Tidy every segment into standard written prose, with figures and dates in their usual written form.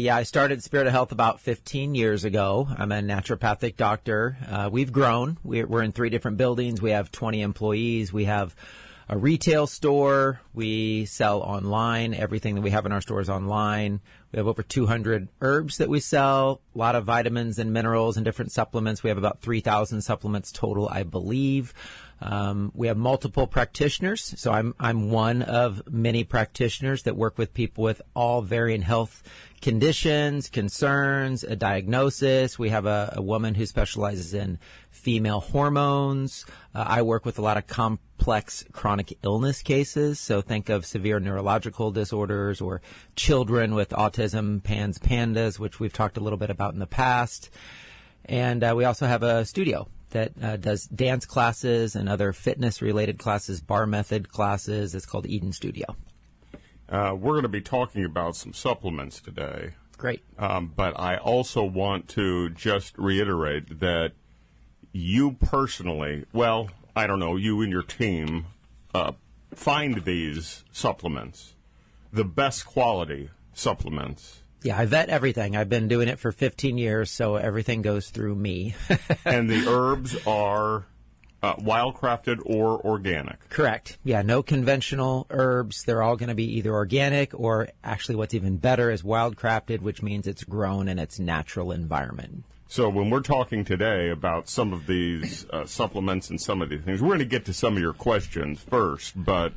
Yeah, I started Spirit of Health about 15 years ago. I'm a naturopathic doctor. We've grown. We're in 3 different buildings. We have 20 employees. We have a retail store. We sell online. Everything that we have in our store is online. We have over 200 herbs that we sell, a lot of vitamins and minerals and different supplements. We have about 3,000 supplements total, I believe. We have multiple practitioners. So I'm one of many practitioners that work with people with all varying health conditions, concerns, a diagnosis. We have a woman who specializes in female hormones. I work with a lot of complex chronic illness cases. So think of severe neurological disorders or children with autism, pandas, which we've talked a little bit about in the past. And we also have a studio that does dance classes and other fitness-related classes, bar method classes. It's called Eden Studio. We're going to be talking about some supplements today. Great. But I also want to just reiterate that you personally, well, I don't know, you and your team find these supplements, the best quality supplements. Yeah, I vet everything. I've been doing it for 15 years, so everything goes through me. And the herbs are wild-crafted or organic? Correct. Yeah, no conventional herbs. They're all going to be either organic or actually what's even better is wild-crafted, which means it's grown in its natural environment. So when we're talking today about some of these supplements and some of these things, we're going to get to some of your questions first, but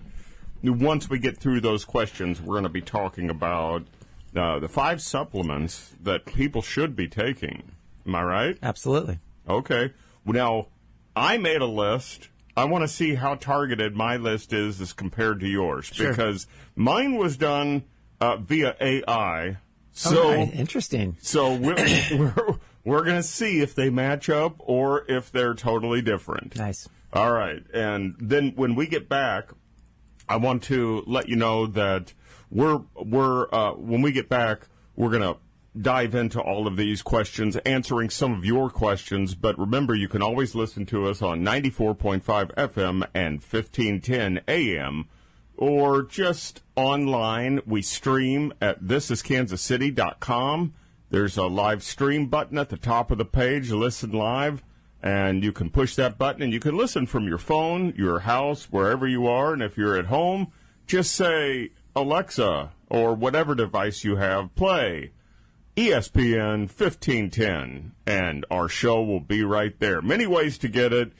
once we get through those questions, we're going to be talking about the 5 supplements that people should be taking. Am I right? Absolutely. Okay. Now, I made a list. I want to see how targeted my list is as compared to yours. Sure. Because mine was done via AI. So interesting. So we're going to see if they match up or if they're totally different. Nice. All right. And then when we get back, I want to let you know that when we get back, we're going to dive into all of these questions, answering some of your questions. But remember, you can always listen to us on 94.5 FM and 1510 AM, or just online. We stream at thisiskansascity.com. There's a live stream button at the top of the page, listen live, and you can push that button and you can listen from your phone, your house, wherever you are. And if you're at home, just say, Alexa, or whatever device you have, play ESPN 1510, and our show will be right there. Many ways to get it.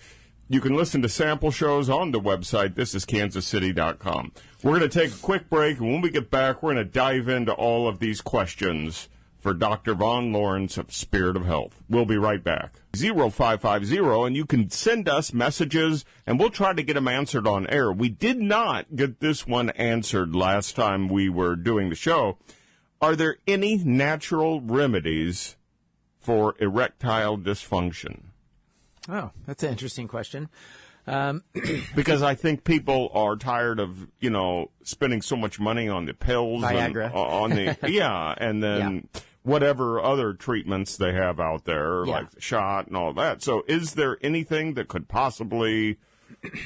You can listen to sample shows on the website, thisiskansascity.com. We're going to take a quick break, and when we get back, we're going to dive into all of these questions for Dr. Vaughn Lawrence of Spirit of Health. We'll be right back. 0550, and you can send us messages, and we'll try to get them answered on air. We did not get this one answered last time we were doing the show. Are there any natural remedies for erectile dysfunction? Oh, that's an interesting question. Because I think people are tired of, spending so much money on the pills. Viagra. And then whatever other treatments they have out there, like the shot and all that. So is there anything that could possibly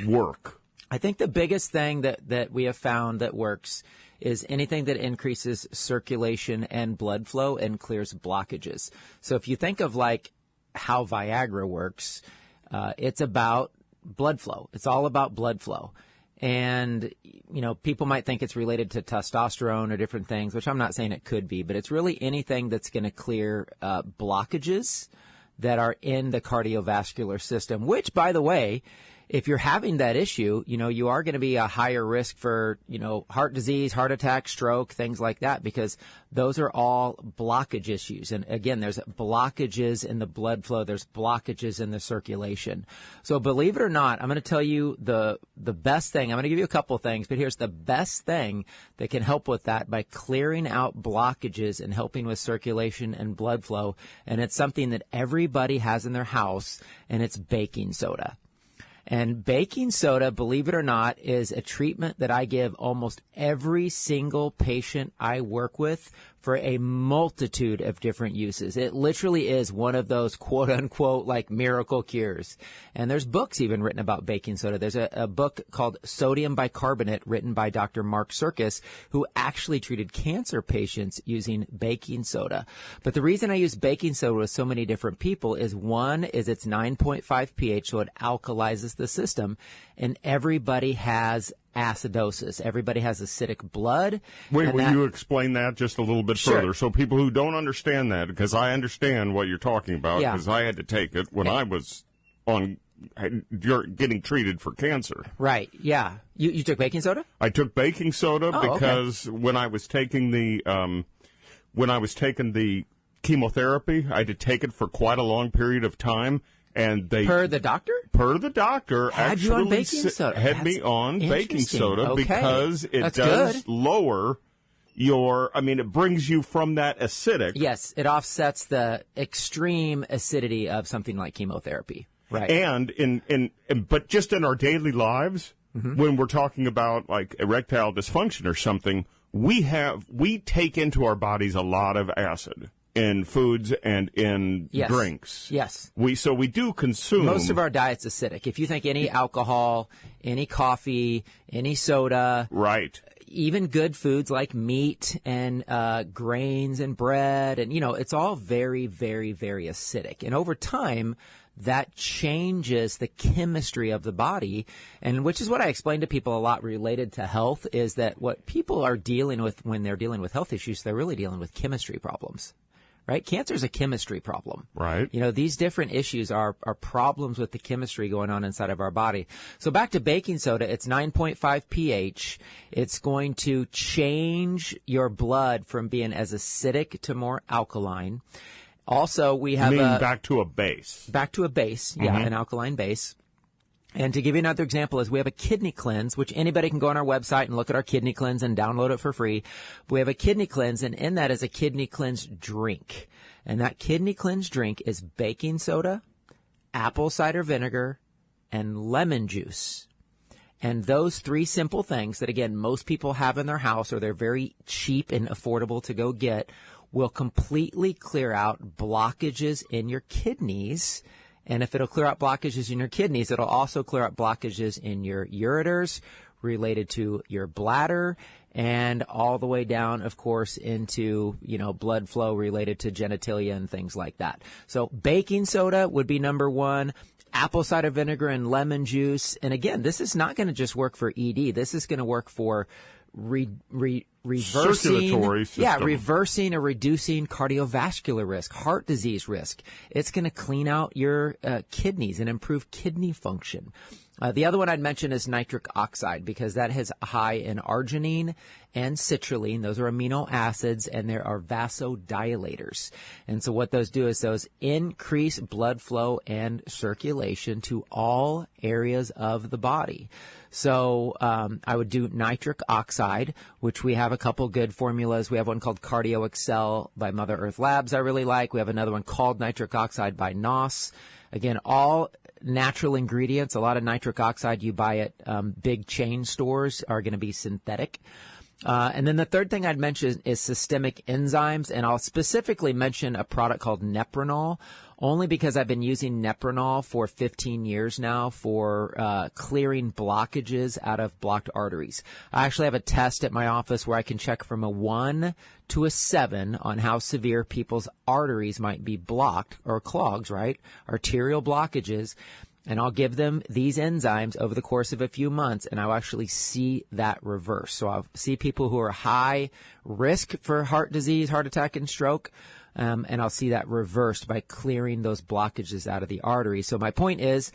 work? I think the biggest thing that we have found that works is anything that increases circulation and blood flow and clears blockages. So if you think of like how Viagra works, it's about blood flow. It's all about blood flow. And, people might think it's related to testosterone or different things, which I'm not saying it could be, but it's really anything that's going to clear blockages that are in the cardiovascular system, which, by the way, if you're having that issue, you are going to be a higher risk for, heart disease, heart attack, stroke, things like that, because those are all blockage issues. And again, there's blockages in the blood flow. There's blockages in the circulation. So believe it or not, I'm going to tell you the best thing. I'm going to give you a couple things, but here's the best thing that can help with that by clearing out blockages and helping with circulation and blood flow. And it's something that everybody has in their house, and it's baking soda. And baking soda, believe it or not, is a treatment that I give almost every single patient I work with for a multitude of different uses. It literally is one of those quote unquote like miracle cures. And there's books even written about baking soda. There's a book called Sodium Bicarbonate written by Dr. Mark Serkis, who actually treated cancer patients using baking soda. But the reason I use baking soda with so many different people is one is it's 9.5 pH, so it alkalizes the system, and everybody has acidosis. Everybody has acidic blood. Wait, will you explain that just a little bit further? So people who don't understand that, because I understand what you're talking about, because I had to take it when I was getting treated for cancer. Right, yeah. You took baking soda? I took baking soda because when I was taking the chemotherapy, I had to take it for quite a long period of time. And they Per the doctor had you on baking soda. Had me on baking soda because it That's does good. lower it brings you from that acidic. Yes, it offsets the extreme acidity of something like chemotherapy. Right. And but just in our daily lives, when we're talking about like erectile dysfunction or something, we take into our bodies a lot of acid in foods and in drinks. Yes. We do consume. Most of our diet's acidic. If you think any alcohol, any coffee, any soda. Right. Even good foods like meat and grains and bread, and it's all very, very, very acidic. And over time, that changes the chemistry of the body, and which is what I explain to people a lot related to health, is that what people are dealing with when they're dealing with health issues, they're really dealing with chemistry problems. Right? Cancer is a chemistry problem. Right. These different issues are problems with the chemistry going on inside of our body. So back to baking soda, it's 9.5 pH. It's going to change your blood from being as acidic to more alkaline. Also, we have back to a base. Back to a base, an alkaline base. And to give you another example is we have a kidney cleanse, which anybody can go on our website and look at our kidney cleanse and download it for free. We have a kidney cleanse, and in that is a kidney cleanse drink. And that kidney cleanse drink is baking soda, apple cider vinegar, and lemon juice. And those three simple things that, again, most people have in their house, or they're very cheap and affordable to go get, will completely clear out blockages in your kidneys. And if it'll clear out blockages in your kidneys, it'll also clear out blockages in your ureters related to your bladder, and all the way down, of course, into, blood flow related to genitalia and things like that. So baking soda would be number one. Apple cider vinegar and lemon juice. And again, this is not going to just work for ED. This is going to work for reversing circulatory system. Reversing or reducing cardiovascular risk, heart disease risk. It's going to clean out your kidneys and improve kidney function. The other one I'd mention is nitric oxide, because that has high in arginine and citrulline. Those are amino acids, and there are vasodilators. And so what those do is those increase blood flow and circulation to all areas of the body. So I would do nitric oxide, which we have a couple good formulas. We have one called Cardio Excel by Mother Earth Labs I really like. We have another one called nitric oxide by NOS. Again, all natural ingredients. A lot of nitric oxide you buy at big chain stores are going to be synthetic. And then the third thing I'd mention is systemic enzymes, and I'll specifically mention a product called Nepronol, only because I've been using Nepronol for 15 years now for clearing blockages out of blocked arteries. I actually have a test at my office where I can check from a 1 to a 7 on how severe people's arteries might be blocked or clogs, right? Arterial blockages. And I'll give them these enzymes over the course of a few months, and I'll actually see that reverse. So I'll see people who are high risk for heart disease, heart attack, and stroke, and I'll see that reversed by clearing those blockages out of the artery. So my point is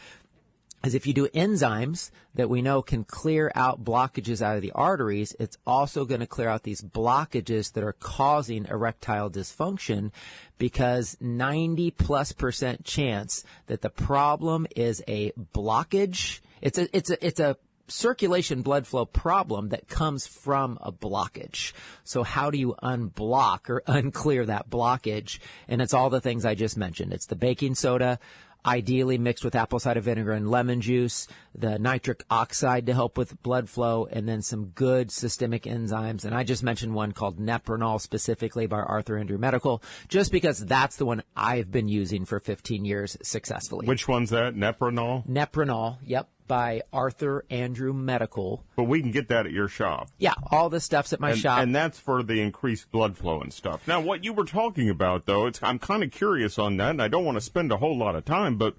if you do enzymes that we know can clear out blockages out of the arteries, it's also going to clear out these blockages that are causing erectile dysfunction, because 90+% chance that the problem is a blockage. It's a circulation blood flow problem that comes from a blockage. So how do you unblock or unclear that blockage? And it's all the things I just mentioned. It's the baking soda, ideally mixed with apple cider vinegar and lemon juice, the nitric oxide to help with blood flow, and then some good systemic enzymes. And I just mentioned one called Nepronol, specifically by Arthur Andrew Medical, just because that's the one I've been using for 15 years successfully. Which one's that? Nepronol? Nepronol, yep, by Arthur Andrew Medical. But we can get that at your shop. Yeah, all the stuff's at my shop. And that's for the increased blood flow and stuff. Now, what you were talking about, though, I'm kind of curious on that, and I don't want to spend a whole lot of time, but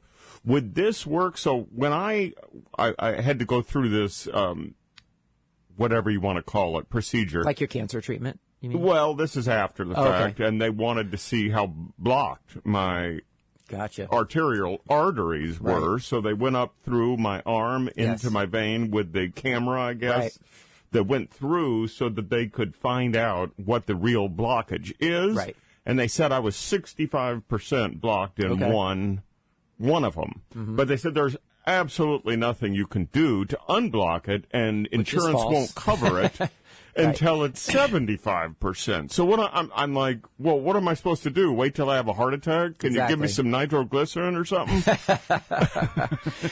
would this work? So when I had to go through this, whatever you want to call it, procedure. Like your cancer treatment, you mean? Well, this is after the fact, okay. And they wanted to see how blocked my arterial arteries were, so they went up through my arm into my vein with the camera, I guess, that went through so that they could find out what the real blockage is. Right. And they said I was 65% blocked in one of them. Mm-hmm. But they said there's absolutely nothing you can do to unblock it, and insurance won't cover it. Until it's 75%. So what I'm like, well, what am I supposed to do? Wait till I have a heart attack? Can you give me some nitroglycerin or something?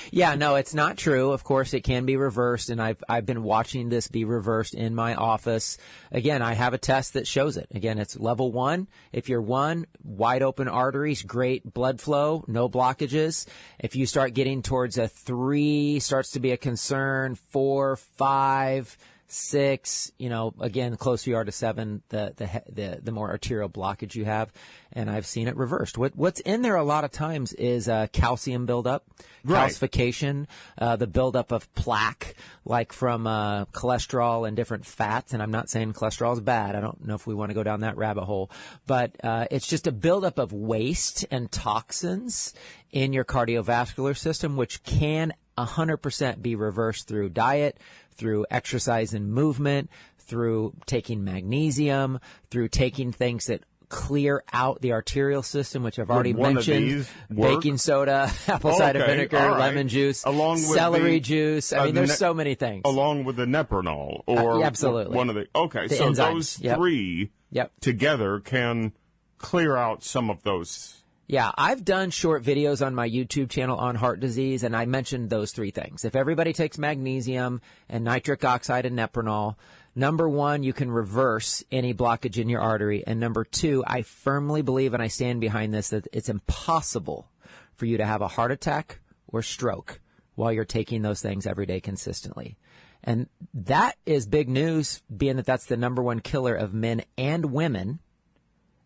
Yeah, no, it's not true. Of course, it can be reversed, and I've been watching this be reversed in my office. Again, I have a test that shows it. Again, it's level 1. If you're 1, wide open arteries, great blood flow, no blockages. If you start getting towards a 3, starts to be a concern, 4, 5, 6, again, closer you are to 7, the more arterial blockage you have, and I've seen it reversed. What's in there a lot of times is calcium buildup, calcification, the buildup of plaque, like from cholesterol and different fats. And I'm not saying cholesterol is bad. I don't know if we want to go down that rabbit hole, but it's just a buildup of waste and toxins in your cardiovascular system, which can 100% be reversed through diet, through exercise and movement, through taking magnesium, through taking things that clear out the arterial system, which I've already mentioned. Baking soda, apple cider vinegar, lemon juice, along with celery juice. I mean, there's so many things. Along with the Nepronol or absolutely. One of the the so enzymes. Those three together can clear out some of those. Yeah, I've done short videos on my YouTube channel on heart disease, and I mentioned those 3 things. If everybody takes magnesium and nitric oxide and Nepronol, number 1, you can reverse any blockage in your artery. And number 2, I firmly believe, and I stand behind this, that it's impossible for you to have a heart attack or stroke while you're taking those things every day consistently. And that is big news, being that that's the number 1 killer of men and women.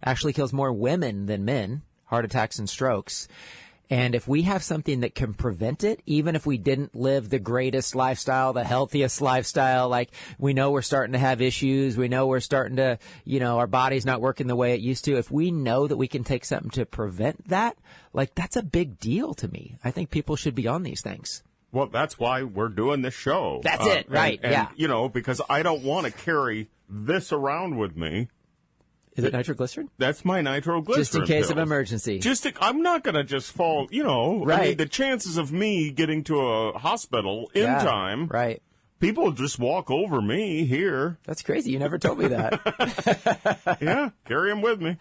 Actually kills more women than men. Heart attacks and strokes. And if we have something that can prevent it, even if we didn't live the greatest lifestyle, the healthiest lifestyle, like we know we're starting to have issues, we know we're starting to, our body's not working the way it used to. If we know that we can take something to prevent that, like that's a big deal to me. I think people should be on these things. Well, that's why we're doing this show. That's it, right, and, because I don't want to carry this around with me. Is it nitroglycerin? That's my nitroglycerin. Just in case pills. of emergency. I'm not going to just fall, Right. I mean, the chances of me getting to a hospital in time. Right. People just walk over me here. That's crazy. You never told me that. Yeah, carry them with me.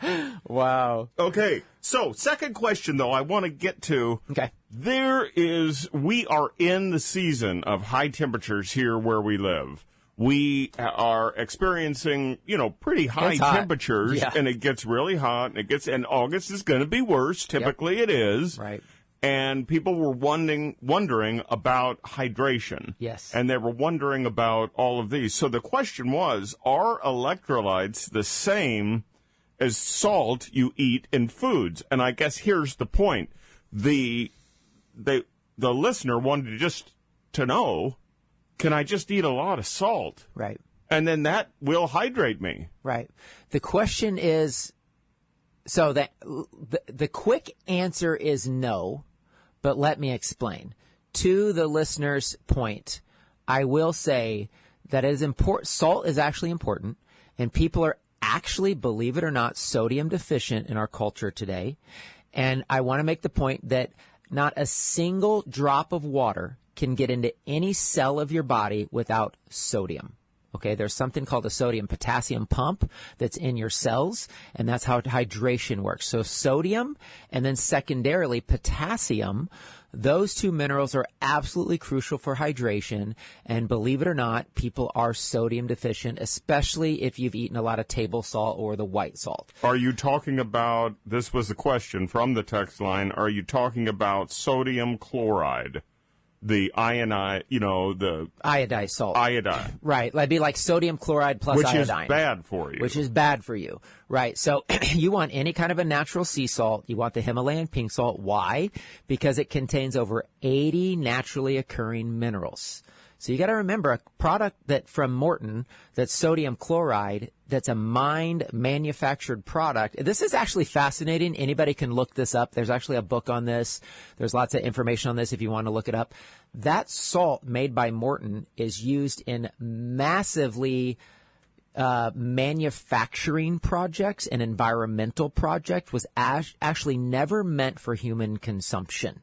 Wow. Okay, so second question, though, I want to get to. Okay. We are in the season of high temperatures here where we live. We are experiencing, pretty high temperatures, and it gets really hot, and August is going to be worse. Typically it is. Right. And people were wondering about hydration. Yes. And they were wondering about all of these. So the question was, are electrolytes the same as salt you eat in foods? And I guess here's the point. The listener wanted to know, can I just eat a lot of salt? Right. And then that will hydrate me. Right. The question is, so that the quick answer is no, but let me explain. To the listener's point, I will say that it is important. Salt is actually important, and people are actually, believe it or not, sodium deficient in our culture today. And I want to make the point that Not a single drop of water can get into any cell of your body without sodium. Okay, there's something called a sodium-potassium pump that's in your cells, and that's how hydration works. So sodium, and then secondarily potassium, those two minerals are absolutely crucial for hydration. And believe it or not, people are sodium deficient, especially if you've eaten a lot of table salt or the white salt. Are you talking about, this was the question from the text line, are you talking about sodium chloride? The the iodized salt. Iodine. Right. That'd be like sodium chloride plus which iodine. Which is bad for you. Which is bad for you. Right. So you want any kind of a natural sea salt. You want the Himalayan pink salt. Why? Because it contains over 80 naturally occurring minerals. So you got to remember, a product that from Morton, that's sodium chloride, that's a mind-manufactured product. This is actually fascinating. Anybody can look this up. There's actually a book on this. There's lots of information on this if you want to look it up. That salt made by Morton is used in massively manufacturing projects and environmental projects, was actually never meant for human consumption.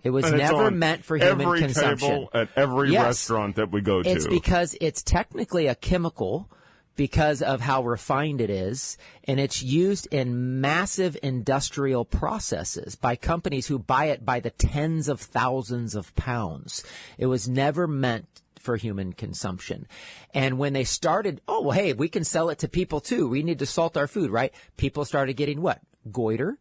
It was never meant for human consumption. Every table at every restaurant that we go to. It's because it's technically a chemical because of how refined it is, and it's used in massive industrial processes by companies who buy it by the tens of thousands of pounds. It was never meant for human consumption. And when they started, oh, well, hey, we can sell it to people too. We need to salt our food, right? People started getting what? Goiter.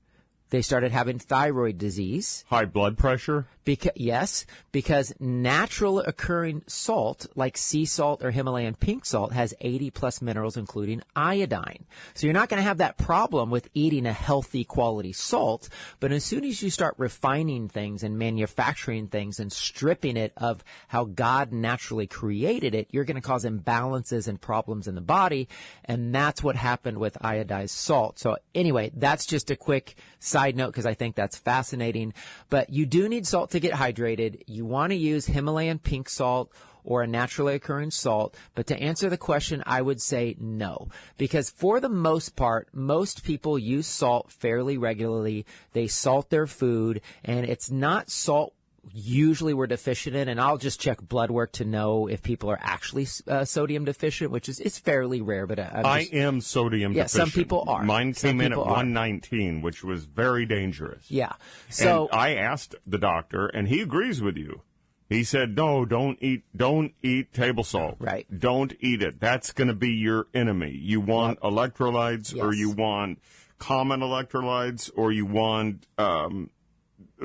They started having thyroid disease. High blood pressure? Yes, because natural occurring salt, like sea salt or Himalayan pink salt, has 80 plus minerals, including iodine. So you're not going to have that problem with eating a healthy quality salt. But as soon as you start refining things and manufacturing things and stripping it of how God naturally created it, you're going to cause imbalances and problems in the body. And that's what happened with iodized salt. So anyway, that's just a quick side note because I think that's fascinating. But you do need salt to get hydrated. You want to use Himalayan pink salt or a naturally occurring salt. But to answer the question, I would say no. Because for the most part, most people use salt fairly regularly. They salt their food, and it's not salt usually we're deficient in, and I'll just check blood work to know if people are actually sodium deficient, which is it's fairly rare. But I am sodium deficient. Some people are. Mine came in at 119, which was very dangerous. Yeah. So and I asked the doctor, and he agrees with you. He said, no, don't eat table salt. Right. Don't eat it. That's going to be your enemy. You want electrolytes, or you want common electrolytes, or you want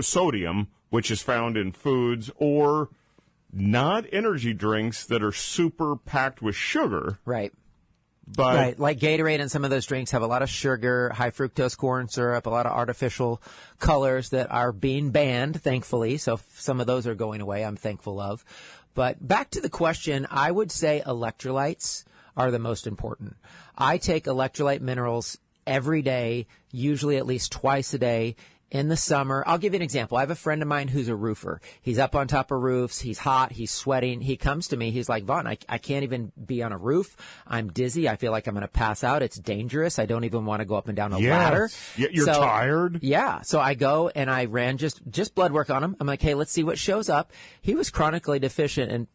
sodium, which is found in foods, or not energy drinks that are super packed with sugar. Right. But right, like Gatorade and some of those drinks have a lot of sugar, high fructose corn syrup, a lot of artificial colors that are being banned, thankfully. So some of those are going away, I'm thankful of. But back to the question, I would say electrolytes are the most important. I take electrolyte minerals every day, usually at least twice a day. In the summer, I'll give you an example. I have a friend of mine who's a roofer. He's up on top of roofs. He's hot. He's sweating. He comes to me. He's like, Vaughn, I can't even be on a roof. I'm dizzy. I feel like I'm going to pass out. It's dangerous. I don't even want to go up and down a ladder. You're tired? Yeah. So I go and I ran just blood work on him. I'm like, hey, let's see what shows up. He was chronically deficient in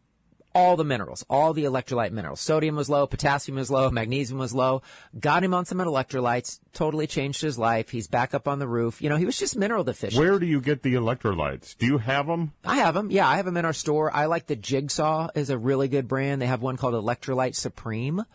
all the minerals, all the electrolyte minerals. Sodium was low, potassium was low, magnesium was low. Got him on some electrolytes, totally changed his life. He's back up on the roof. You know, he was just mineral deficient. Where do you get the electrolytes? Do you have them? I have them. Yeah, I have them in our store. I like the Jigsaw is a really good brand. They have one called Electrolyte Supreme.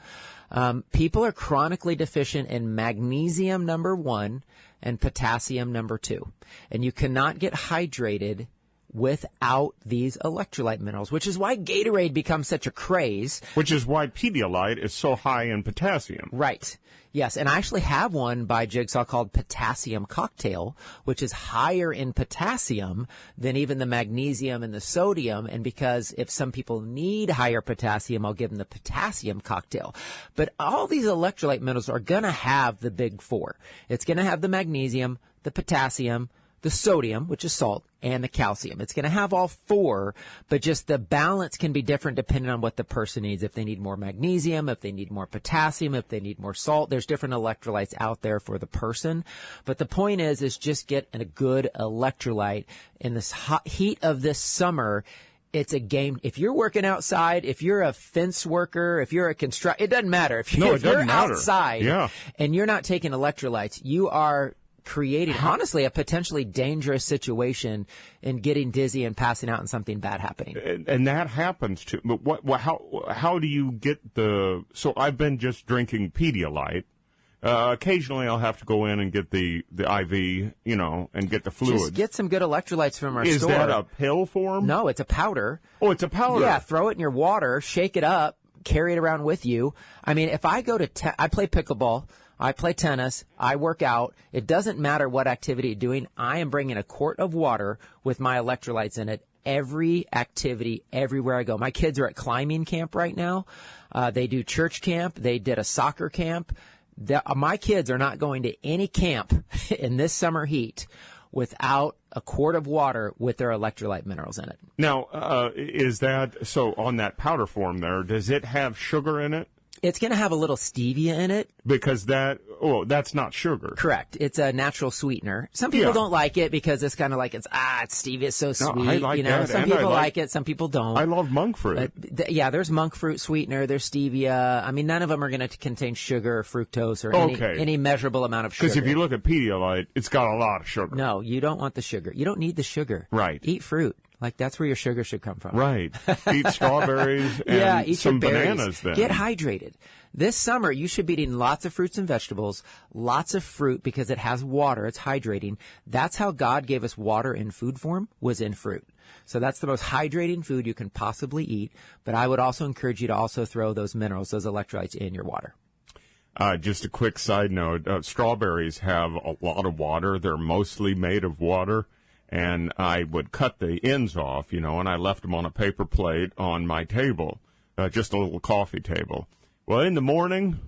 People are chronically deficient in magnesium, number 1, and potassium, number 2. And you cannot get hydrated without these electrolyte minerals, which is why Gatorade becomes such a craze. Which is why Pedialyte is so high in potassium. Right. Yes, and I actually have one by Jigsaw called Potassium Cocktail, which is higher in potassium than even the magnesium and the sodium. And because if some people need higher potassium, I'll give them the Potassium Cocktail. But all these electrolyte minerals are going to have the big 4. It's going to have the magnesium, the potassium, the sodium, which is salt, and the calcium. It's going to have all four, but just the balance can be different depending on what the person needs. If they need more magnesium, if they need more potassium, if they need more salt, there's different electrolytes out there for the person. But the point is just get a good electrolyte in this hot heat of this summer. It's a game. If you're working outside, if you're a fence worker, if you're a it doesn't matter. If you're outside and you're not taking electrolytes, you are creating, honestly, a potentially dangerous situation in getting dizzy and passing out and something bad happening. And that happens too. But how do you get so I've been just drinking Pedialyte. Occasionally I'll have to go in and get the IV, and get the fluids. Just get some good electrolytes from our store. Is that a pill form? No, it's a powder. Oh, it's a powder. Yeah, throw it in your water, shake it up, carry it around with you. I mean, if I go to I play pickleball, I play tennis, I work out. It doesn't matter what activity you're doing. I am bringing a quart of water with my electrolytes in it. Every activity, everywhere I go. My kids are at climbing camp right now. They do church camp. They did a soccer camp. My kids are not going to any camp in this summer heat without a quart of water with their electrolyte minerals in it. Now, is that, so on that powder form there, does it have sugar in it? It's going to have a little stevia in it. Because that's not sugar. Correct. It's a natural sweetener. Some people don't like it because it's kind of like it's stevia, it's so sweet. No, I like that. Some people like it, some people don't. I love monk fruit. There's monk fruit sweetener, there's stevia. I mean, none of them are going to contain sugar or fructose or any measurable amount of sugar. Because if you look at Pedialyte, it's got a lot of sugar. No, you don't want the sugar. You don't need the sugar. Right. Eat fruit. Like, that's where your sugar should come from. Right. Eat strawberries and eat some your berries. bananas then. Get hydrated. This summer, you should be eating lots of fruits and vegetables, lots of fruit because it has water. It's hydrating. That's how God gave us water in food form, was in fruit. So that's the most hydrating food you can possibly eat. But I would also encourage you to also throw those minerals, those electrolytes in your water. Just a quick side note. Strawberries have a lot of water. They're mostly made of water. And I would cut the ends off, and I left them on a paper plate on my table, just a little coffee table. Well, in the morning,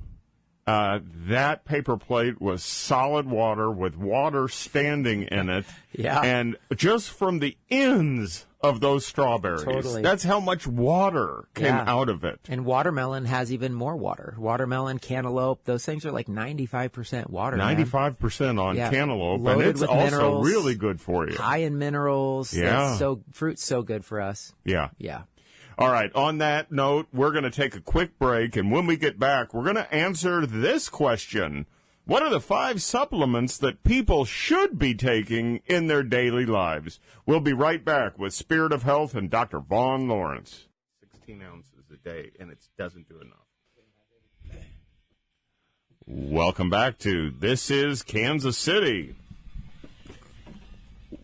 that paper plate was solid water with water standing in it. Yeah. And just from the ends of those strawberries. Totally. That's how much water came out of it. And watermelon has even more water. Watermelon, cantaloupe, those things are like 95% water. 95% on cantaloupe. Loaded and it's with also minerals, really good for you. High in minerals. Yeah. Fruit's so good for us. Yeah. Yeah. All right. On that note, we're going to take a quick break. And when we get back, we're going to answer this question. What are the 5 supplements that people should be taking in their daily lives? We'll be right back with Spirit of Health and Dr. Vaughn Lawrence. 16 ounces a day, and it doesn't do enough. Welcome back to This is Kansas City.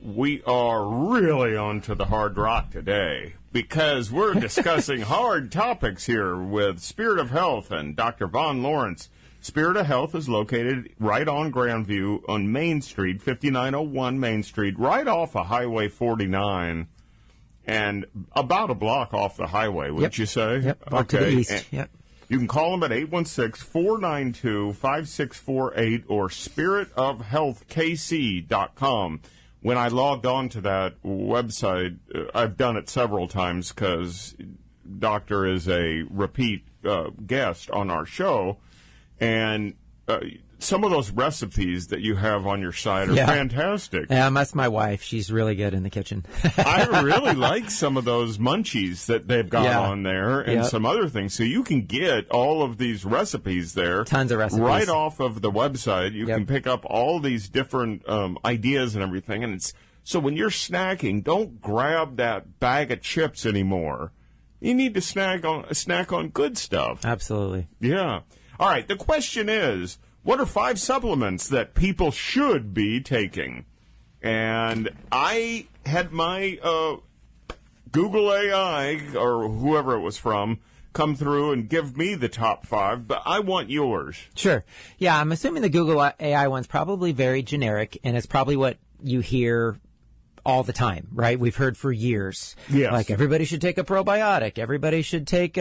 We are really onto the hard rock today because we're discussing hard topics here with Spirit of Health and Dr. Vaughn Lawrence. Spirit of Health is located right on Grandview on Main Street, 5901 Main Street, right off of Highway 49, and about a block off the highway, wouldn't you say? Yep, block to the east. Yep. You can call them at 816-492-5648 or spiritofhealthkc.com. When I logged on to that website, I've done it several times because Doctor is a repeat guest on our show. And some of those recipes that you have on your site are fantastic. Yeah, that's my wife. She's really good in the kitchen. I really like some of those munchies that they've got on there and some other things. So you can get all of these recipes there. Tons of recipes. Right off of the website. You can pick up all these different ideas and everything. And so when you're snacking, don't grab that bag of chips anymore. You need to snack on good stuff. Absolutely. Yeah. All right, the question is, what are 5 supplements that people should be taking? And I had my Google AI, or whoever it was from, come through and give me the top 5, but I want yours. Sure. Yeah, I'm assuming the Google AI one's probably very generic, and it's probably what you hear all the time, right? We've heard for years. Yes. Like everybody should take a probiotic. Everybody should take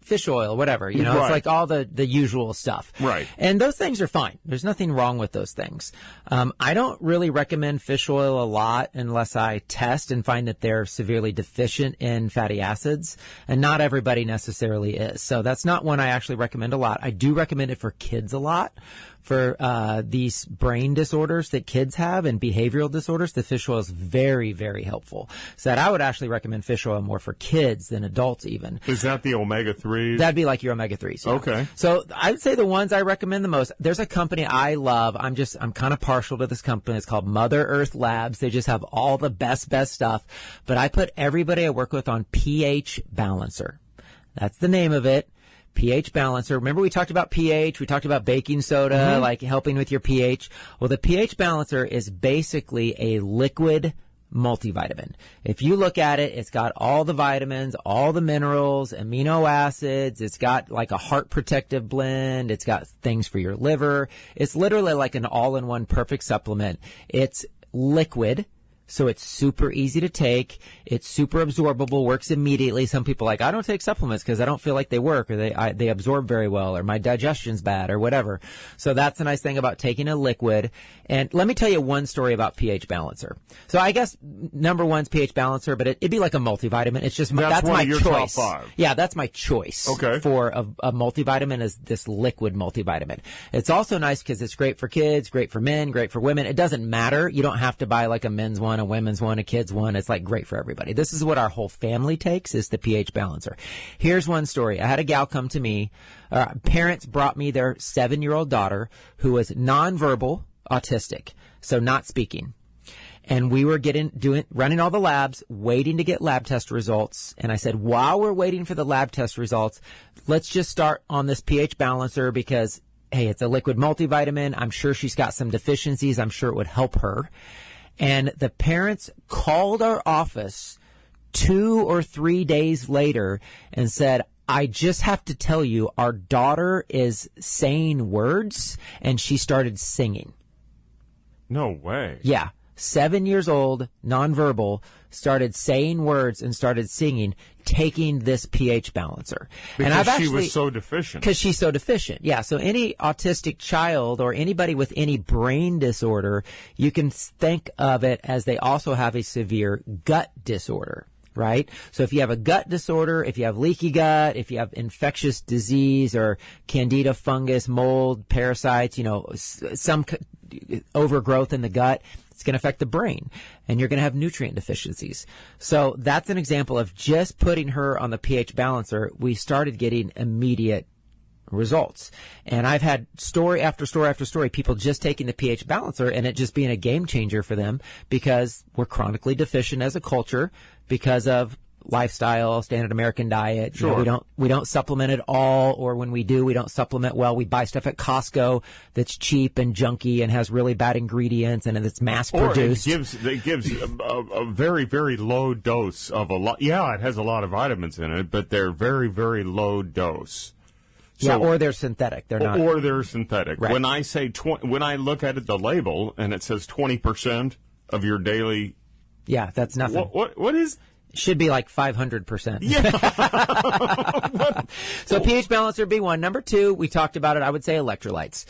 fish oil, whatever. You know, Right. it's like all the usual stuff. Right. And those things are fine. There's nothing wrong with those things. I don't really recommend fish oil a lot unless I test and find that they're severely deficient in fatty acids. And not everybody necessarily is. So that's not one I actually recommend a lot. I do recommend it for kids a lot. For these brain disorders that kids have and behavioral disorders, the fish oil is very, very helpful. So that I would actually recommend fish oil more for kids than adults even. Is that the omega-3s? That'd be like your omega-3s. Yeah. Okay. So I would say the ones I recommend the most, there's a company I love. I'm kind of partial to this company. It's called Mother Earth Labs. They just have all the best stuff. But I put everybody I work with on pH Balancer. That's the name of it. pH Balancer. Remember we talked about pH, we talked about baking soda, like helping with your pH. Well, the pH Balancer is basically a liquid multivitamin. If you look at it, it's got all the vitamins, all the minerals, amino acids. It's got like a heart protective blend. It's got things for your liver. It's literally like an all-in-one perfect supplement. It's liquid. So it's super easy to take. It's super absorbable, works immediately. Some people are like, I don't take supplements because I don't feel like they work or they absorb very well or my digestion's bad or whatever. So that's the nice thing about taking a liquid. And let me tell you one story about pH Balancer. So I guess number one's pH Balancer, but it'd be like a multivitamin. It's just that's one my of your choice. top 5. Yeah, that's my choice. Okay. For a multivitamin is this liquid multivitamin. It's also nice because it's great for kids, great for men, great for women. It doesn't matter. You don't have to buy like a men's one, a women's one, a kid's one. It's like great for everybody. This is what our whole family takes is the pH Balancer. Here's one story. I had a gal come to me. Parents brought me their 7-year-old daughter who was nonverbal autistic, so not speaking. And we were running all the labs, waiting to get lab test results. And I said, while we're waiting for the lab test results, let's just start on this pH Balancer because, hey, it's a liquid multivitamin. I'm sure she's got some deficiencies. I'm sure it would help her. And the parents called our office 2 or 3 days later and said, I just have to tell you, our daughter is saying words, and she started singing. No way. Yeah. 7 years old, nonverbal, started saying words and started singing, taking this pH Balancer. Because she was so deficient. Because she's so deficient. Yeah. So any autistic child or anybody with any brain disorder, you can think of it as they also have a severe gut disorder. Right? So if you have a gut disorder, if you have leaky gut, if you have infectious disease or candida fungus, mold, parasites, some overgrowth in the gut, it's going to affect the brain and you're going to have nutrient deficiencies. So that's an example of just putting her on the pH Balancer. We started getting immediate results. And I've had story after story after story, people just taking the pH Balancer and it just being a game changer for them because we're chronically deficient as a culture because of lifestyle, standard American diet. Sure. We don't supplement at all, or when we do, we don't supplement well. We buy stuff at Costco that's cheap and junky and has really bad ingredients and it's mass produced. Or it gives a very, very low dose of a lot. Yeah, it has a lot of vitamins in it, but they're very, very low dose. So, yeah, or they're synthetic. They're not. Or they're synthetic. Right. When I say when I look at it, the label and it says 20% of your daily. Yeah, that's nothing. What is? Should be like 500%. Yeah. So pH Balancer B1. Number 2, we talked about it. I would say electrolytes.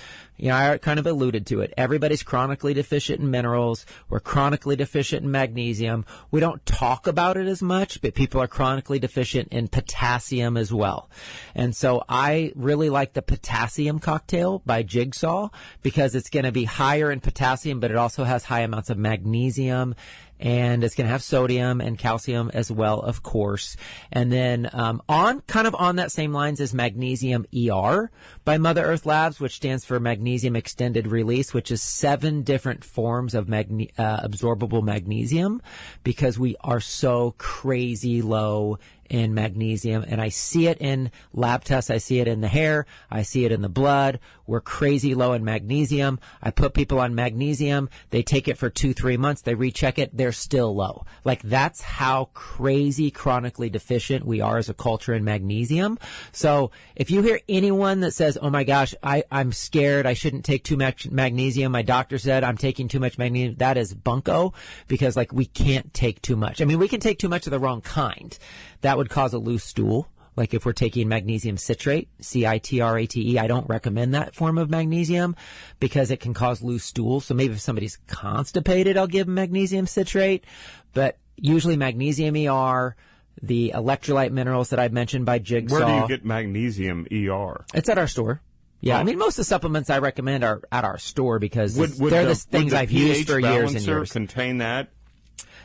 I kind of alluded to it. Everybody's chronically deficient in minerals. We're chronically deficient in magnesium. We don't talk about it as much, but people are chronically deficient in potassium as well. And so I really like the potassium cocktail by Jigsaw because it's going to be higher in potassium, but it also has high amounts of magnesium. And it's going to have sodium and calcium as well, of course. And then on that same lines is Magnesium ER by Mother Earth Labs, which stands for Magnesium Extended Release, which is 7 different forms of absorbable magnesium because we are so crazy low in magnesium, and I see it in lab tests. I see it in the hair. I see it in the blood. We're crazy low in magnesium. I put people on magnesium. They take it for 2-3 months. They recheck it. They're still low. Like, that's how crazy chronically deficient we are as a culture in magnesium. So if you hear anyone that says, oh my gosh, I'm scared, I shouldn't take too much magnesium, my doctor said I'm taking too much magnesium, that is bunko, because like, we can't take too much. I mean, we can take too much of the wrong kind. That would cause a loose stool. Like if we're taking magnesium citrate, citrate, I don't recommend that form of magnesium because it can cause loose stools. So maybe if somebody's constipated, I'll give them magnesium citrate. But usually magnesium ER, the electrolyte minerals that I mentioned by Jigsaw. Where do you get magnesium ER? It's at our store. Yeah, I mean, most of the supplements I recommend are at our store because they're the things I've used for years and years. Contain that?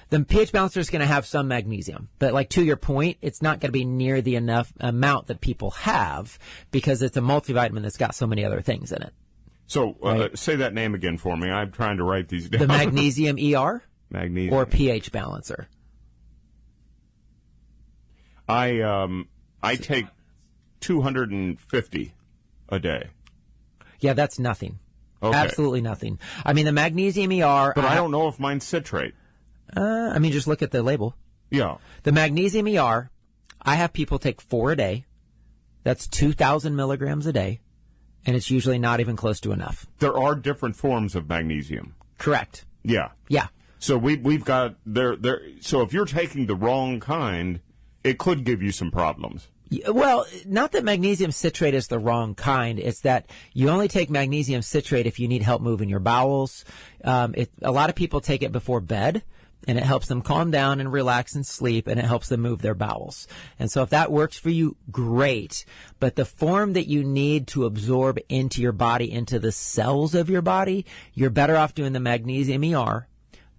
The pH balancer is going to have some magnesium, but like to your point, it's not going to be near the enough amount that people have because it's a multivitamin that's got so many other things in it. So right? Say that name again for me. I'm trying to write these down. The magnesium ER? Magnesium. Or pH balancer. I take 250 a day. Yeah, that's nothing. Okay. Absolutely nothing. I mean, the magnesium ER... But I don't know if mine's citrate. I mean, just look at the label. Yeah. The magnesium ER, I have people take 4 a day. That's 2,000 milligrams a day. And it's usually not even close to enough. There are different forms of magnesium. Correct. Yeah. Yeah. So we've got... So if you're taking the wrong kind, it could give you some problems. Well, not that magnesium citrate is the wrong kind. It's that you only take magnesium citrate if you need help moving your bowels. A lot of people take it before bed, and it helps them calm down and relax and sleep, and it helps them move their bowels. And so if that works for you, great. But the form that you need to absorb into your body, into the cells of your body, you're better off doing the magnesium ER.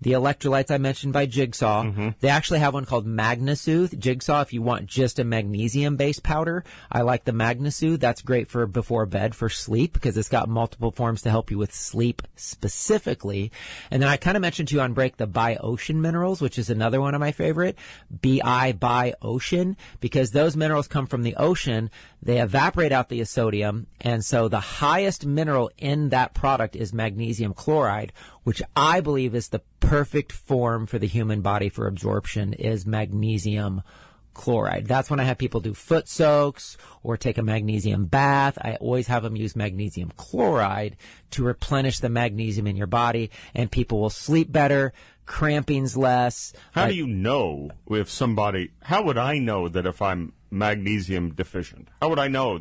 The electrolytes I mentioned by Jigsaw, They actually have one called Magnesoothe. Jigsaw, if you want just a magnesium-based powder, I like the Magnesoothe. That's great for before bed for sleep because it's got multiple forms to help you with sleep specifically. And then I kind of mentioned to you on break the Bi-Ocean minerals, which is another one of my favorite, Bi-Ocean, because those minerals come from the ocean. They evaporate out the sodium, and so the highest mineral in that product is magnesium chloride, which I believe is the perfect form for the human body for absorption is magnesium chloride. That's when I have people do foot soaks or take a magnesium bath. I always have them use magnesium chloride to replenish the magnesium in your body, and people will sleep better, cramping's less. How do you know if somebody, how would I know that if I'm magnesium deficient? How would I know?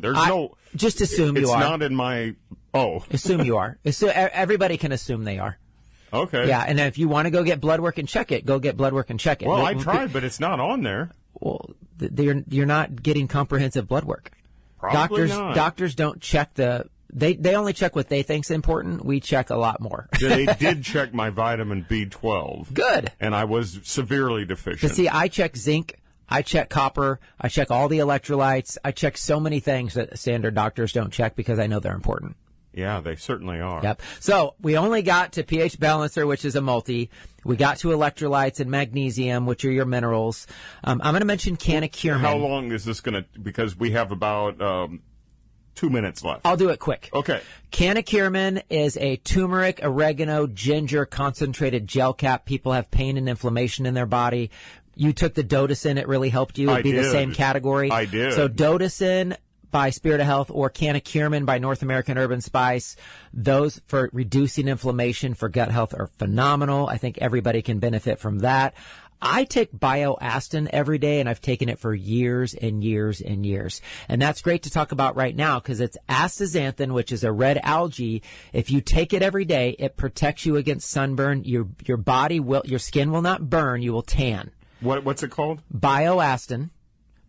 Just assume you are. It's not in my, Assume you are. Everybody can assume they are. Okay. Yeah, and if you want to go get blood work and check it, go get blood work and check it. Well, I tried, but it's not on there. Well, you're not getting comprehensive blood work. Probably not. Doctors don't check they only check what they think's important. We check a lot more. They did check my vitamin B12. Good. And I was severely deficient. But see, I check zinc, I check copper, I check all the electrolytes, I check so many things that standard doctors don't check because I know they're important. Yeah, they certainly are. Yep. So we only got to pH balancer, which is a multi. We got to electrolytes and magnesium, which are your minerals. I'm going to mention cannacumin. How long is this going to, because we have about 2 minutes left. I'll do it quick. Okay. Cannacumin is a turmeric, oregano, ginger concentrated gel cap. People have pain and inflammation in their body. You took the Dotacin. It really helped you. It'd be the same category. I did. So Dotacin by Spirit of Health or cannacumin by North American Herb and Spice. Those for reducing inflammation for gut health are phenomenal. I think everybody can benefit from that. I take bioastin every day, and I've taken it for years and years and years. And that's great to talk about right now because it's astaxanthin, which is a red algae. If you take it every day, it protects you against sunburn. Your skin will not burn. You will tan. What's it called? Bioastin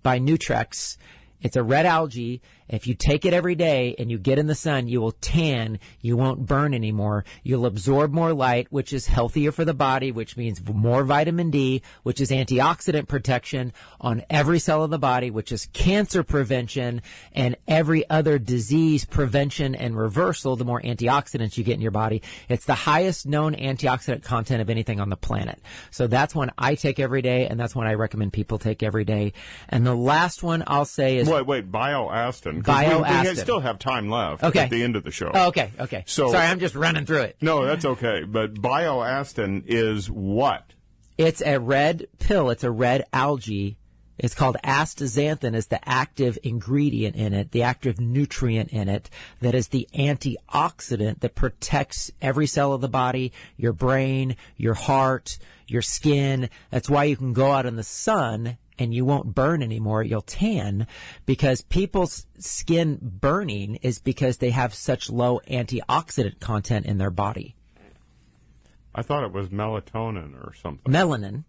by Nutrex. It's a red algae, If you take it every day and you get in the sun, you will tan, you won't burn anymore, you'll absorb more light, which is healthier for the body, which means more vitamin D, which is antioxidant protection on every cell of the body, which is cancer prevention and every other disease prevention and reversal. The more antioxidants you get in your body, it's the highest known antioxidant content of anything on the planet. So that's one I take every day, and that's one I recommend people take every day. And the last one I'll say is... Wait, bioastin. Bioastin. We still have time left at the end of the show. Oh, okay. So, sorry, I'm just running through it. No, that's okay. But bioastin is what? It's a red pill. It's a red algae. It's called astaxanthin, is the active ingredient in it, the active nutrient in it, that is the antioxidant that protects every cell of the body, your brain, your heart, your skin. That's why you can go out in the sun and you won't burn anymore. You'll tan, because people's skin burning is because they have such low antioxidant content in their body. I thought it was melatonin or something. Melanin.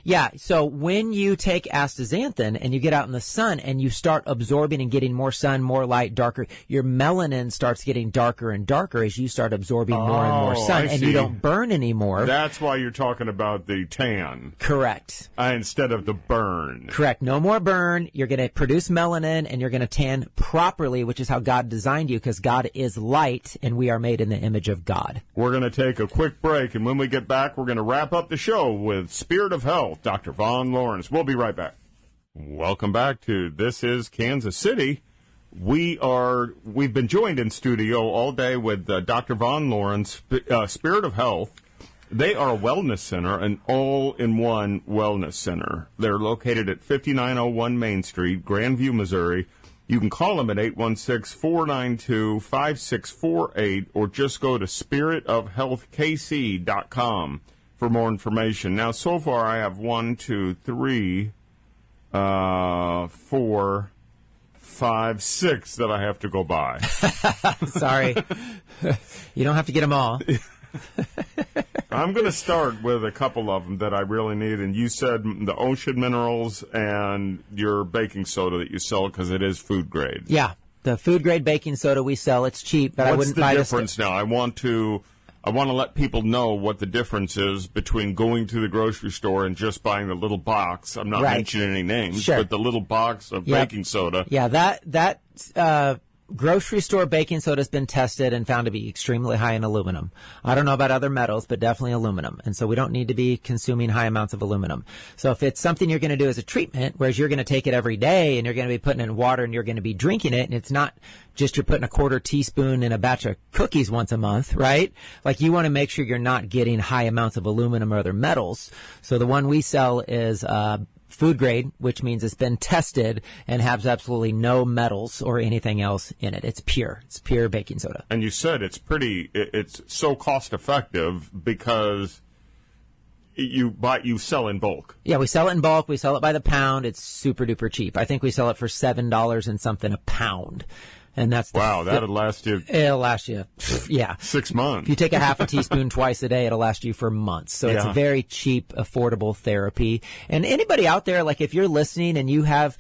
Yeah. So when you take astaxanthin and you get out in the sun and you start absorbing and getting more sun, more light, darker, your melanin starts getting darker and darker as you start absorbing more and more sun, and you don't burn anymore. That's why you're talking about the tan. Correct. Instead of the burn. Correct. No more burn. You're going to produce melanin and you're going to tan properly, which is how God designed you, because God is light and we are made in the image of God. We're going to take a quick break, and when we get back, we're going to wrap up the show with Spirit of Health, Dr. Vaughn Lawrence. We'll be right back. Welcome back to This is Kansas City. We've been joined in studio all day with Dr. Vaughn Lawrence, Spirit of Health. They are a wellness center, an all-in-one wellness center. They're located at 5901 Main Street, Grandview, Missouri. You can call them at 816-492-5648 or just go to spiritofhealthkc.com for more information. Now, so far I have 1, 2, 3, 4, 5, 6 that I have to go by. Sorry. You don't have to get them all. I'm going to start with a couple of them that I really need. And you said the ocean minerals and your baking soda that you sell, because it is food grade. Yeah, the food grade baking soda we sell. It's cheap, but I wouldn't buy it. What's the difference now? I want to let people know what the difference is between going to the grocery store and just buying the little box. I'm not mentioning any names, but the little box of baking soda. Yeah, that grocery store baking soda has been tested and found to be extremely high in aluminum. I don't know about other metals, but definitely aluminum. And so we don't need to be consuming high amounts of aluminum. So if it's something you're going to do as a treatment, whereas you're going to take it every day and you're going to be putting it in water and you're going to be drinking it, and it's not just you're putting a quarter teaspoon in a batch of cookies once a month, right? Like, you want to make sure you're not getting high amounts of aluminum or other metals. So the one we sell is food grade, which means it's been tested and has absolutely no metals or anything else in it. It's pure baking soda. And you said it's so cost effective because you sell in bulk. Yeah, we sell it in bulk. We sell it by the pound. It's super duper cheap. I think we sell it for $7 and something a pound. And that's that'll last you. It'll last you, 6 months. If you take a half a teaspoon twice a day, it'll last you for months. So it's a very cheap, affordable therapy. And anybody out there, like, if you're listening and you have,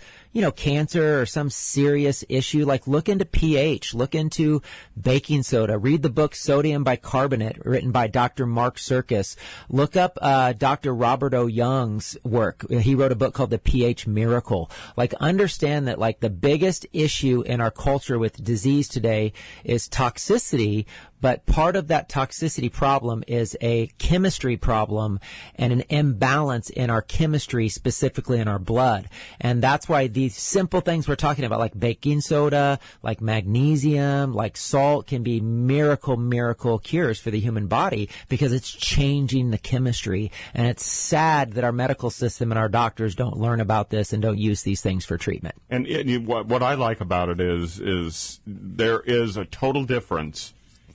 cancer or some serious issue, like, look into pH, look into baking soda, read the book Sodium Bicarbonate, written by Dr. Mark Serkis. Look up Dr. Robert O. Young's work. He wrote a book called The pH Miracle. Like, understand that, like, the biggest issue in our culture with disease today is toxicity, but part of that toxicity problem is a chemistry problem and an imbalance in our chemistry, specifically in our blood. And that's why these simple things we're talking about, like baking soda, like magnesium, like salt, can be miracle cures for the human body, because it's changing the chemistry. And it's sad that our medical system and our doctors don't learn about this and don't use these things for treatment. And what I like about it is there is a total difference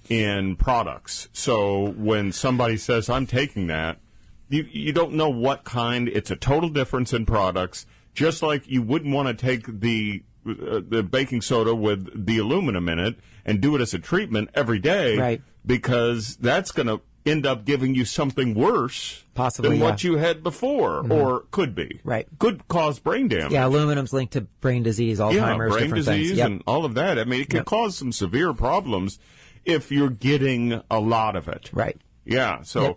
in products. So when somebody says, I'm taking that, you don't know what kind. It's a total difference in products. Just like you wouldn't want to take the baking soda with the aluminum in it and do it as a treatment every day, right? Because that's going to end up giving you something worse Possibly, than what you had before, or could be. Right. Could cause brain damage. Yeah, aluminum's linked to brain disease, Alzheimer's, brain different disease, things. Yep. and all of that. I mean, it can cause some severe problems if you're getting a lot of it. Right. Yeah, so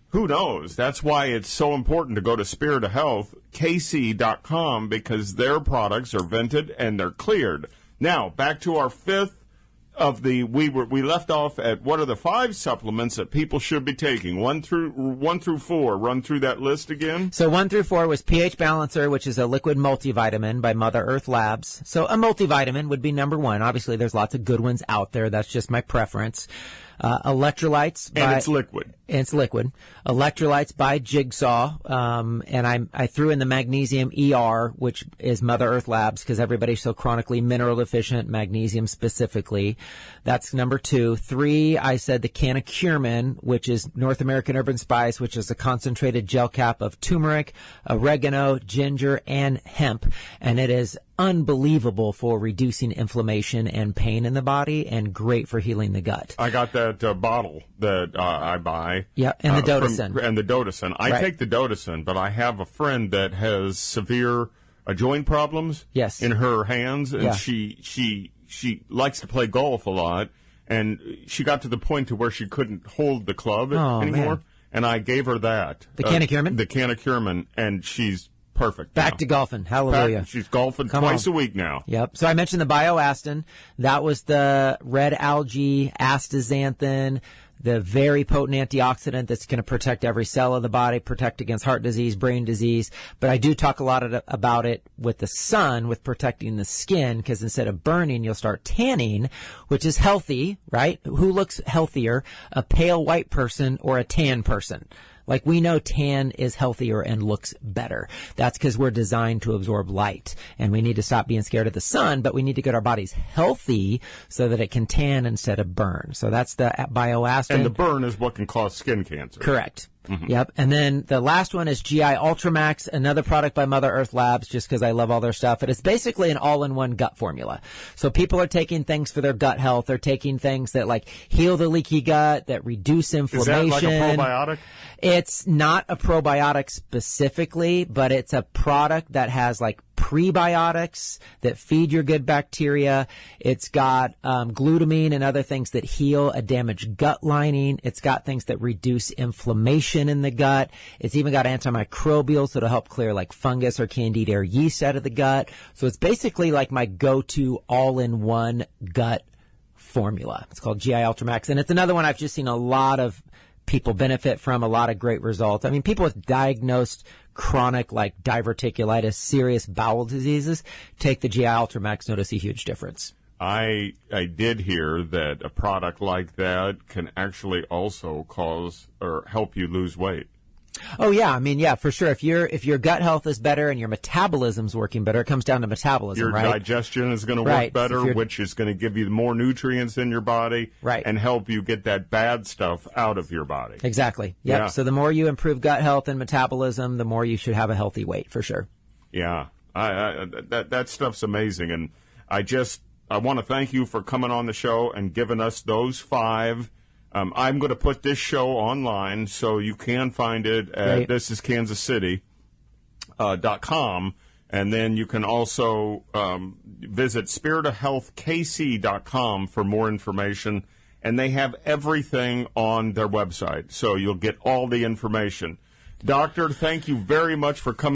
who knows? That's why it's so important to go to Spirit of Health, KC.com, because their products are vented and they're cleared. Now, back to our fifth of the, we left off at what are the 5 supplements that people should be taking? 1 through 4. Run through that list again. So 1 through 4 was pH Balancer, which is a liquid multivitamin by Mother Earth Labs. So a multivitamin would be number 1. Obviously, there's lots of good ones out there. That's just my preference. Electrolytes. And it's liquid. It's liquid. Electrolytes by Jigsaw. And I threw in the magnesium ER, which is Mother Earth Labs, because everybody's so chronically mineral deficient, magnesium specifically. That's number 2. 3, I said the Canna-Curmin, which is North American Urban Spice, which is a concentrated gel cap of turmeric, oregano, ginger, and hemp. And it is unbelievable for reducing inflammation and pain in the body, and great for healing the gut. I got that bottle that I buy. Yeah, and the Dotacin. I take the Dotacin, but I have a friend that has severe joint problems. Yes. In her hands, and Yeah. she likes to play golf a lot, and she got to the point to where she couldn't hold the club anymore. Man. And I gave her that. The Canna-Curmin? The Canna-Curmin, and she's perfect. Back to golfing. Hallelujah. She's golfing twice a week now. Yep. So I mentioned the bioastin. That was the red algae, astaxanthin, the very potent antioxidant that's going to protect every cell of the body, protect against heart disease, brain disease. But I do talk a lot about it with the sun, with protecting the skin, because instead of burning, you'll start tanning, which is healthy, right? Who looks healthier, a pale white person or a tan person? Like, we know tan is healthier and looks better. That's because we're designed to absorb light. And we need to stop being scared of the sun, but we need to get our bodies healthy so that it can tan instead of burn. So that's the bioastin. And the burn is what can cause skin cancer. Correct. Yep. And then the last one is GI Ultramax, another product by Mother Earth Labs, just because I love all their stuff. And it's basically an all-in-one gut formula. So people are taking things for their gut health. They're taking things that, like, heal the leaky gut, that reduce inflammation. Is that like a probiotic? It's not a probiotic specifically, but it's a product that has, like, prebiotics that feed your good bacteria. It's got glutamine and other things that heal a damaged gut lining. It's got things that reduce inflammation in the gut. It's even got antimicrobials, so it'll help clear like fungus or candida or yeast out of the gut. So it's basically like my go-to all-in-one gut formula. It's called GI Ultramax, and it's another one I've just seen a lot of people benefit from, a lot of great results. I mean, people with diagnosed chronic, like diverticulitis, serious bowel diseases, take the GI Ultramax, notice a huge difference. I did hear that a product like that can actually also cause or help you lose weight. Oh yeah, I mean, yeah, for sure. If your gut health is better and your metabolism's working better, it comes down to metabolism, your right? digestion is going to work better, which is going to give you more nutrients in your body, right, and help you get that bad stuff out of your body. Exactly. Yep. Yeah. So the more you improve gut health and metabolism, the more you should have a healthy weight, for sure. Yeah, that stuff's amazing, and I want to thank you for coming on the show and giving us those 5. I'm going to put this show online, so you can find it at thisiskansascity.com, and then you can also visit spiritofhealthkc.com for more information, and they have everything on their website, so you'll get all the information. Doctor, thank you very much for coming.